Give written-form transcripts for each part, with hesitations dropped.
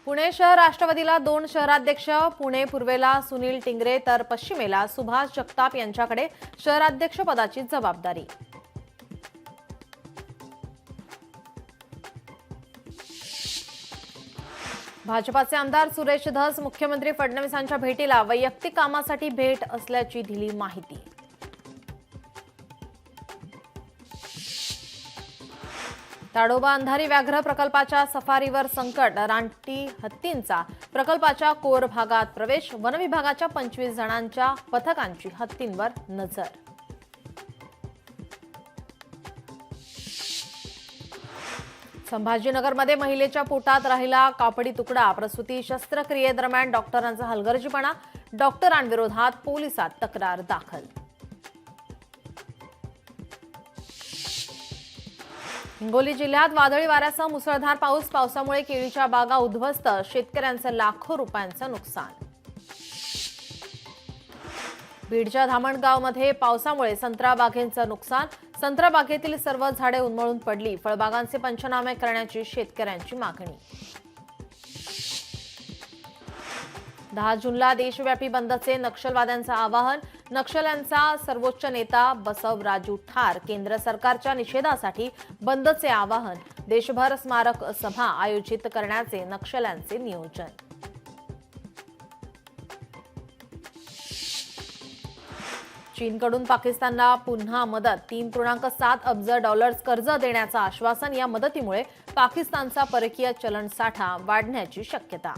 पुणे शहर राष्ट्रवादीला 2 शहराध्यक्ष, पुणे पूर्वेला सुनील टिंगरे तर पश्चिमेला सुभाष जगताप यांच्याकडे शहराध्यक्ष पदाची जबाबदारी। भाजपाचे आमदार सुरेश धस मुख्यमंत्री फडणवीसांच्या भेटीला वैयक्तिक कामासाठी भेट असल्याची दिली माहिती। ताडोबा अंधारी व्याघ्र प्रकल्पाच्या सफारीवर संकट, रानटी हत्तींचा प्रकल्पाच्या कोर भागात प्रवेश, वन विभागाच्या 25 जणांच्या पथकांची हत्तींवर नजर। संभाजीनगरमध्ये महिलेच्या पोटात राहिला कापडी तुकडा, प्रसूती शस्त्रक्रियेदरम्यान डॉक्टरांचा हलगर्जीपणा, डॉक्टरांविरोधात पोलिसात तक्रार दाखल। हिंगोली जिल्ह्यात वादळी वाऱ्यासह मुसळधार पावसामुळे केळीच्या बागा उद्ध्वस्त, शेतकऱ्यांचं लाखो रुपयांचं नुकसान। बीडच्या धामणगावमध्ये पावसामुळे संत्रा बागेंचं नुकसान, संत्रा बागेतील सर्व झाडे उन्मळून पडली, फळबागांचे पंचनामे करण्याची शेतकऱ्यांची मागणी। 10 जूनला देशव्यापी बंदचे नक्षलवाद्यांचं आवाहन, नक्षल्यांचा सर्वोच्च नेता बसवराजू ठार, केंद्र सरकारच्या निषेधासाठी बंदचे आवाहन, देशभर स्मारक सभा आयोजित करण्याचे नक्षल्यांचे नियोजन। चीनकडून पाकिस्तानला पुन्हा मदत, 3.7 अब्ज डॉलर्स कर्ज देण्याचं आश्वासन, या मदतीमुळे पाकिस्तानचा परकीय चलन साठा वाढण्याची शक्यता।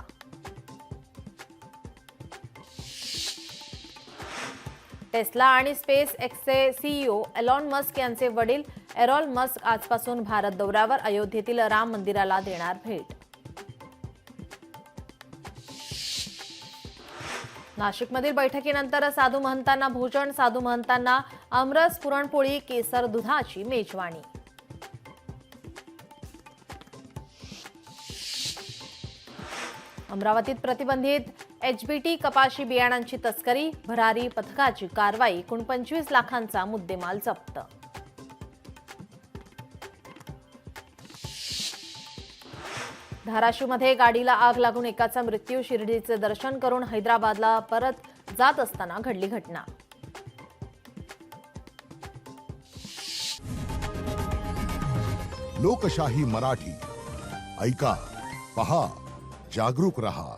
टेस्ला आणि स्पेस एक्सचे सीईओ एलॉन मस्क यांचे वडील एरॉन मस्क आजपासून भारत दौऱ्यावर, अयोध्येतील राम मंदिराला देणार भेट। नाशिकमधील बैठकीनंतर साधू महंतांना भोजन, साधू महंतांना आमरस, पुरणपोळी, केसर दुधाची मेजवानी। अमरावतीत प्रतिबंधित एचबीटी कपाशी बियाणांची तस्करी, भरारी पथकाची कारवाई, 25 लाखांचा मुद्देमाल जप्त। धाराशिवमध्ये गाडीला आग लागून एकाचा मृत्यू, शिर्डीचे दर्शन करून हैदराबादला परत जात असताना घडली घटना। लोकशाही मराठी ऐका, पहा, जागरूक रहा।